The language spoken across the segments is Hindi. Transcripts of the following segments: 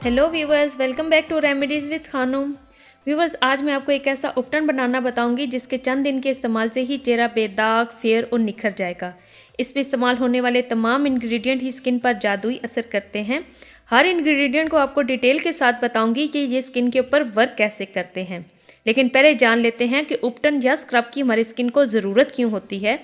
Hello viewers, welcome back to remedies with Khanum. Viewers, आज मैं आपको एक ऐसा उपटन बनाना बताऊंगी जिसके चंद दिन के इस्तेमाल से ही चेहरा बेदाग, फेयर और निखर जाएगा। इसमें इस्तेमाल होने वाले तमाम इंग्रेडिएंट ही स्किन पर जादुई असर करते हैं। हर इंग्रेडिएंट को आपको डिटेल के साथ बताऊंगी कि ये स्किन के ऊपर वर्क कैसे करते हैं। लेकिन पहले जान लेते हैं कि उपटन या स्क्रब की हमारी स्किन को ज़रूरत क्यों होती है।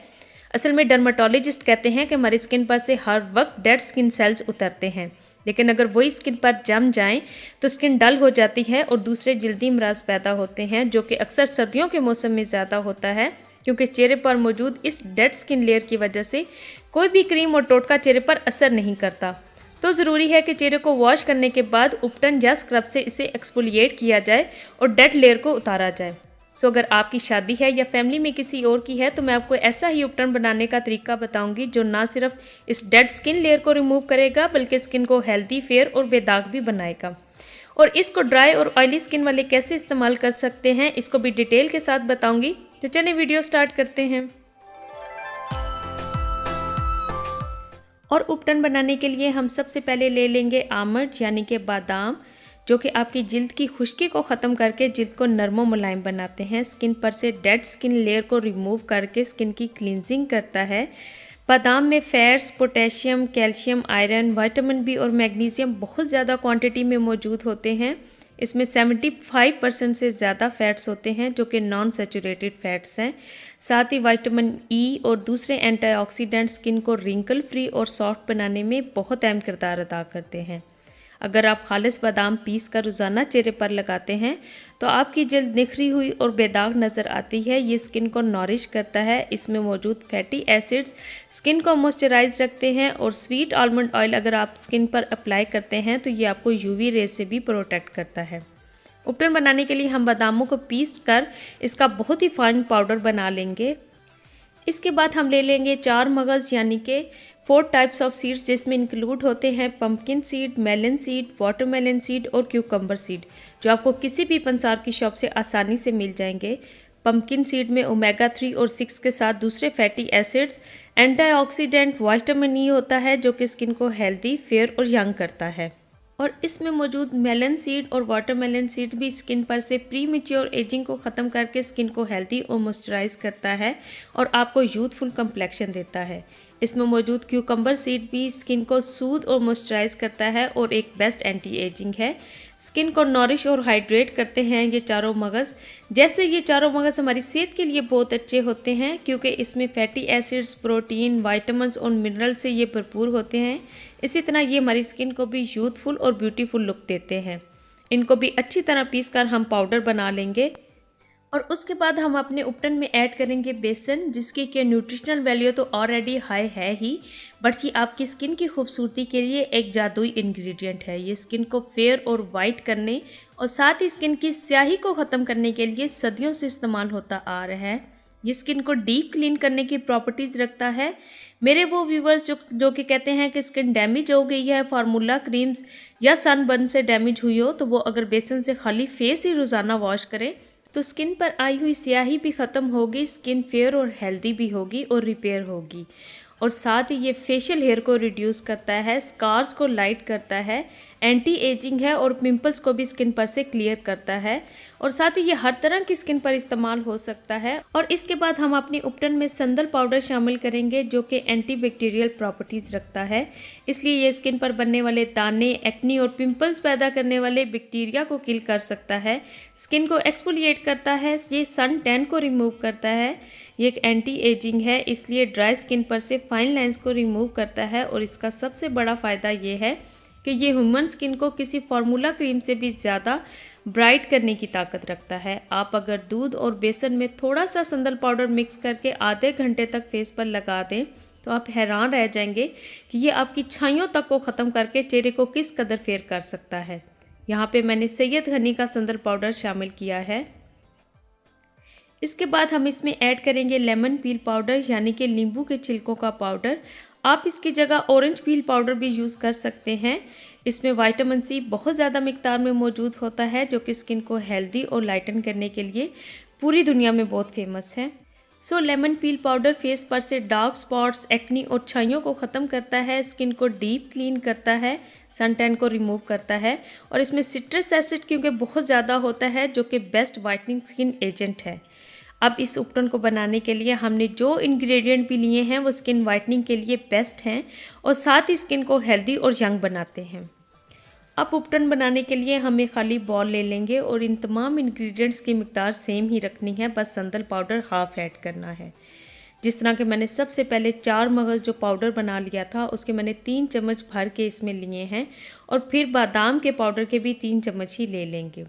असल में डर्माटोलॉजिस्ट कहते हैं कि हमारी स्किन पर से हर वक्त डेड स्किन सेल्स उतरते हैं, लेकिन अगर वही स्किन पर जम जाएं तो स्किन डल हो जाती है और दूसरे जल्दी अमराज पैदा होते हैं, जो कि अक्सर सर्दियों के मौसम में ज़्यादा होता है, क्योंकि चेहरे पर मौजूद इस डेड स्किन लेयर की वजह से कोई भी क्रीम और टोटका चेहरे पर असर नहीं करता। तो ज़रूरी है कि चेहरे को वॉश करने के बाद उपटन या स्क्रब से इसे एक्सफोलिएट किया जाए और डेड लेयर को उतारा जाए। सो अगर आपकी शादी है या फैमिली में किसी और की है तो मैं आपको ऐसा ही उपटन बनाने का तरीका बताऊंगी जो ना सिर्फ इस डेड स्किन लेयर को रिमूव करेगा बल्कि स्किन को हेल्दी, फेयर और बेदाग भी बनाएगा। और इसको ड्राई और ऑयली स्किन वाले कैसे इस्तेमाल कर सकते हैं इसको भी डिटेल के साथ बताऊंगी। तो चलिए वीडियो स्टार्ट करते हैं। और उपटन बनाने के लिए हम सबसे पहले ले लेंगे आमंड यानी कि बादाम, जो कि आपकी जिल्द की खुश्की को ख़त्म करके जिल्द को नरम और मुलायम बनाते हैं। स्किन पर से डेड स्किन लेयर को रिमूव करके स्किन की क्लींजिंग करता है। बादाम में fats, potassium, calcium, iron, vitamin B और मैग्नीशियम बहुत ज़्यादा क्वांटिटी में मौजूद होते हैं। इसमें 75% से ज़्यादा फैट्स होते हैं जो कि नॉन सैचुरेटेड फैट्स हैं। साथ ही विटामिन ई और दूसरे एंटीऑक्सीडेंट स्किन को रिंकल फ्री और सॉफ्ट बनाने में बहुत अहम किरदार अदा करते हैं। अगर आप खालिस बादाम पीस कर रोज़ाना चेहरे पर लगाते हैं तो आपकी जल्द निखरी हुई और बेदाग नज़र आती है। ये स्किन को नॉरिश करता है। इसमें मौजूद फैटी एसिड्स स्किन को मॉइस्चराइज रखते हैं और स्वीट आलमंड ऑयल अगर आप स्किन पर अप्लाई करते हैं तो ये आपको यूवी रेज से भी प्रोटेक्ट करता है। उपटन बनाने के लिए हम बादामों को पीस कर इसका बहुत ही फाइन पाउडर बना लेंगे। इसके बाद हम ले लेंगे 4 मगज़ यानी कि 4 टाइप्स ऑफ सीड्स, जिसमें इंक्लूड होते हैं pumpkin seed, melon seed, watermelon seed और क्यूकम्बर सीड, जो आपको किसी भी पंसार की शॉप से आसानी से मिल जाएंगे। पंपकिन सीड में ओमेगा 3 और 6 के साथ दूसरे fatty acids, antioxidant, vitamin E होता है जो कि स्किन को हेल्दी, फेयर और यंग करता है। और इसमें मौजूद मेलन सीड और वाटरमेलन सीड भी स्किन पर से प्री मैच्योर एजिंग को ख़त्म करके स्किन को हेल्दी और मॉइस्चराइज करता है और आपको यूथफुल कंप्लेक्शन देता है। इसमें मौजूद क्यूकम्बर सीड भी स्किन को सूद और मॉइस्चराइज करता है और एक बेस्ट एंटी एजिंग है। स्किन को नॉरिश और हाइड्रेट करते हैं ये चारों मगज़। जैसे ये चारों मगज़ हमारी सेहत के लिए बहुत अच्छे होते हैं क्योंकि इसमें फैटी एसिड्स, प्रोटीन, विटामिन्स और मिनरल से ये भरपूर होते हैं। इसी तरह ये हमारी स्किन को भी यूथफुल और ब्यूटीफुल लुक देते हैं। इनको भी अच्छी तरह पीस कर हम पाउडर बना लेंगे। और उसके बाद हम अपने उपटन में ऐड करेंगे बेसन, जिसकी कि न्यूट्रिशनल वैल्यू तो ऑलरेडी हाई है ही, बट ये आपकी स्किन की खूबसूरती के लिए एक जादुई इंग्रेडिएंट है। ये स्किन को फेयर और वाइट करने और साथ ही स्किन की स्याही को ख़त्म करने के लिए सदियों से इस्तेमाल होता आ रहा है। ये स्किन को डीप क्लीन करने की प्रॉपर्टीज़ रखता है। मेरे वो व्यूवर्स जो कि कहते हैं कि स्किन डैमेज हो गई है, फार्मूला क्रीम्स या सनबर्न से डैमेज हुई हो, तो वो अगर बेसन से खाली फेस ही रोज़ाना वॉश करें तो स्किन पर आई हुई स्याही भी ख़त्म होगी, स्किन फेयर और हेल्दी भी होगी और रिपेयर होगी। और साथ ही ये फेशियल हेयर को रिड्यूस करता है, स्कार्स को लाइट करता है, एंटी एजिंग है और पिंपल्स को भी स्किन पर से क्लियर करता है। और साथ ही ये हर तरह की स्किन पर इस्तेमाल हो सकता है। और इसके बाद हम अपनी उपटन में संदल पाउडर शामिल करेंगे जो कि एंटी बैक्टीरियल प्रॉपर्टीज़ रखता है। इसलिए ये स्किन पर बनने वाले दाने, एक्नी और पिंपल्स पैदा करने वाले बैक्टीरिया को किल कर सकता है, स्किन को एक्सफोलिएट करता है, ये सन टैन को रिमूव करता है, ये एक एंटी एजिंग है, इसलिए ड्राई स्किन पर से फाइन लाइंस को रिमूव करता है। और इसका सबसे बड़ा फ़ायदा ये है कि ये ह्यूमन स्किन को किसी फार्मूला क्रीम से भी ज़्यादा ब्राइट करने की ताकत रखता है। आप अगर दूध और बेसन में थोड़ा सा संदल पाउडर मिक्स करके आधे घंटे तक फेस पर लगा दें तो आप हैरान रह जाएंगे कि ये आपकी छाइयों तक को ख़त्म करके चेहरे को किस कदर फेयर कर सकता है। यहाँ पे मैंने सैयद हनी का संदल पाउडर शामिल किया है। इसके बाद हम इसमें ऐड करेंगे लेमन पील पाउडर यानी कि नींबू के छिलकों का पाउडर। आप इसकी जगह ऑरेंज पील पाउडर भी यूज़ कर सकते हैं। इसमें विटामिन सी बहुत ज़्यादा मिकदार में मौजूद होता है जो कि स्किन को हेल्दी और लाइटन करने के लिए पूरी दुनिया में बहुत फेमस है। लेमन पील पाउडर फेस पर से डार्क स्पॉट्स, एक्नी और छाइयों को ख़त्म करता है, स्किन को डीप क्लीन करता है, सन टैन को रिमूव करता है और इसमें सिट्रस एसिड क्योंकि बहुत ज़्यादा होता है जो कि बेस्ट वाइटनिंग स्किन एजेंट है। अब इस उपटन को बनाने के लिए हमने जो इंग्रेडिएंट भी लिए हैं वो स्किन वाइटनिंग के लिए बेस्ट हैं और साथ ही स्किन को हेल्दी और यंग बनाते हैं। अब उपटन बनाने के लिए हमें खाली बॉल ले लेंगे और इन तमाम इंग्रेडिएंट्स की मिकदार सेम ही रखनी है, बस संदल पाउडर हाफ़ ऐड करना है। जिस तरह के मैंने सबसे पहले 4 मगज़ जो पाउडर बना लिया था उसके मैंने 3 चम्मच भर के इसमें लिए हैं और फिर बादाम के पाउडर के भी 3 चम्मच ही ले लेंगे।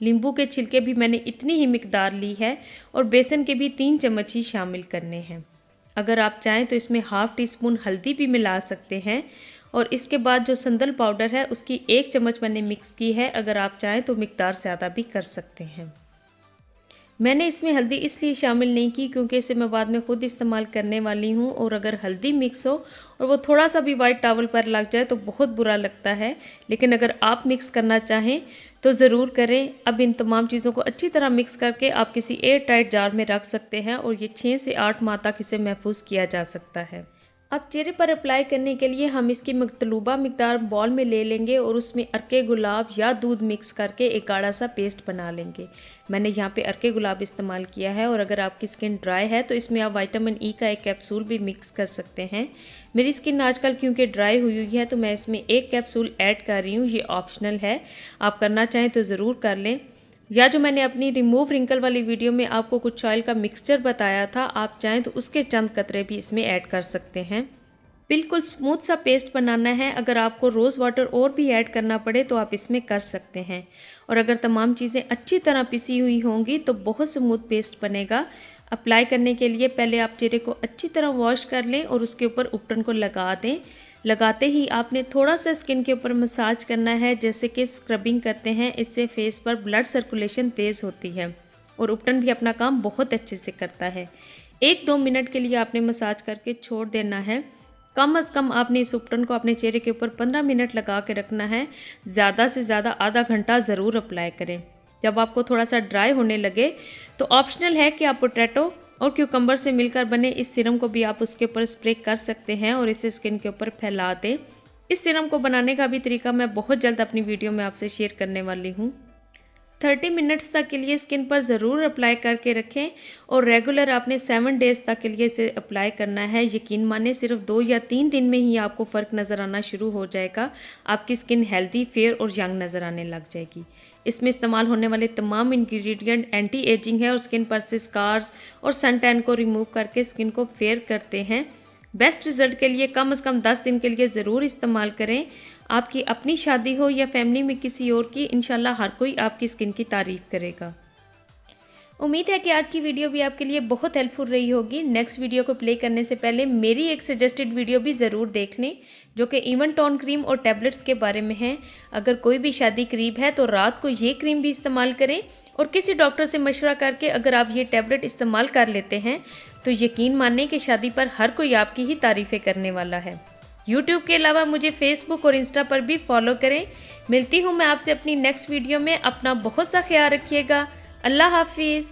नींबू के छिलके भी मैंने इतनी ही मिकदार ली है और बेसन के भी 3 चम्मच ही शामिल करने हैं। अगर आप चाहें तो इसमें हाफ़ टी स्पून हल्दी भी मिला सकते हैं और इसके बाद जो संदल पाउडर है उसकी 1 चम्मच मैंने मिक्स की है। अगर आप चाहें तो मिकदार ज़्यादा भी कर सकते हैं। मैंने इसमें हल्दी इसलिए शामिल नहीं की क्योंकि इसे मैं बाद में ख़ुद इस्तेमाल करने वाली हूँ और अगर हल्दी मिक्स हो और वो थोड़ा सा भी वाइट टॉवल पर लग जाए तो बहुत बुरा लगता है, लेकिन अगर आप मिक्स करना चाहें तो ज़रूर करें। अब इन तमाम चीज़ों को अच्छी तरह मिक्स करके आप किसी एयर टाइट जार में रख सकते हैं और ये 6 से 8 माह तक इसे महफूज किया जा सकता है। अब चेहरे पर अप्लाई करने के लिए हम इसकी मतलूबा मिकदार बॉल में ले लेंगे और उसमें अर्के गुलाब या दूध मिक्स करके एक गाढ़ा सा पेस्ट बना लेंगे। मैंने यहाँ पे अर्के गुलाब इस्तेमाल किया है और अगर आपकी स्किन ड्राई है तो इसमें आप विटामिन ई का एक कैप्सूल भी मिक्स कर सकते हैं। मेरी स्किन आजकल क्योंकि ड्राई हुई है तो मैं इसमें एक कैप्सूल ऐड कर रही हूँ, ये ऑप्शनल है, आप करना चाहें तो ज़रूर कर लें। या जो मैंने अपनी रिमूव रिंकल वाली वीडियो में आपको कुछ ऑयल का मिक्सचर बताया था, आप चाहें तो उसके चंद कतरे भी इसमें ऐड कर सकते हैं। बिल्कुल स्मूथ सा पेस्ट बनाना है। अगर आपको रोज़ वाटर और भी ऐड करना पड़े तो आप इसमें कर सकते हैं और अगर तमाम चीज़ें अच्छी तरह पिसी हुई होंगी तो बहुत स्मूथ पेस्ट बनेगा। अप्लाई करने के लिए पहले आप चेहरे को अच्छी तरह वॉश कर लें और उसके ऊपर उपटन को लगा दें। लगाते ही आपने थोड़ा सा स्किन के ऊपर मसाज करना है, जैसे कि स्क्रबिंग करते हैं। इससे फेस पर ब्लड सर्कुलेशन तेज़ होती है और उपटन भी अपना काम बहुत अच्छे से करता है। 1-2 मिनट के लिए आपने मसाज करके छोड़ देना है। कम से कम आपने इस उपटन को अपने चेहरे के ऊपर 15 मिनट लगा के रखना है। ज़्यादा से ज़्यादा आधा घंटा ज़रूर अप्लाई करें। जब आपको थोड़ा सा ड्राई होने लगे तो ऑप्शनल है कि आप पोटैटो और क्यूकम्बर से मिलकर बने इस सीरम को भी आप उसके ऊपर स्प्रे कर सकते हैं और इसे स्किन के ऊपर फैला दें। इस सीरम को बनाने का भी तरीका मैं बहुत जल्द अपनी वीडियो में आपसे शेयर करने वाली हूँ। 30 मिनट्स तक के लिए स्किन पर ज़रूर अप्लाई करके रखें और रेगुलर आपने 7 डेज़ तक के लिए इसे अप्लाई करना है। यकीन माने सिर्फ 2 या 3 दिन में ही आपको फ़र्क नज़र आना शुरू हो जाएगा। आपकी स्किन हेल्दी, फेयर और यंग नज़र आने लग जाएगी। इसमें इस्तेमाल होने वाले तमाम इंग्रेडिएंट एंटी एजिंग है और स्किन पर से स्कार्स और सन टैन को रिमूव करके स्किन को फेयर करते हैं। बेस्ट रिजल्ट के लिए कम से कम 10 दिन के लिए ज़रूर इस्तेमाल करें। आपकी अपनी शादी हो या फैमिली में किसी और की, इंशाल्लाह हर कोई आपकी स्किन की तारीफ़ करेगा। उम्मीद है कि आज की वीडियो भी आपके लिए बहुत हेल्पफुल रही होगी। नेक्स्ट वीडियो को प्ले करने से पहले मेरी एक सजेस्टेड वीडियो भी ज़रूर देख लें जो कि इवन टोन क्रीम और टैबलेट्स के बारे में है। अगर कोई भी शादी करीब है तो रात को ये क्रीम भी इस्तेमाल करें और किसी डॉक्टर से मशवरा करके अगर आप ये टैबलेट इस्तेमाल कर लेते हैं तो यकीन माने कि शादी पर हर कोई आपकी ही तारीफ़ें करने वाला है। यूट्यूब के अलावा मुझे फेसबुक और इंस्टा पर भी फॉलो करें। मिलती हूँ मैं आपसे अपनी नेक्स्ट वीडियो में। अपना बहुत सा ख्याल रखिएगा। अल्लाह हाफिज़।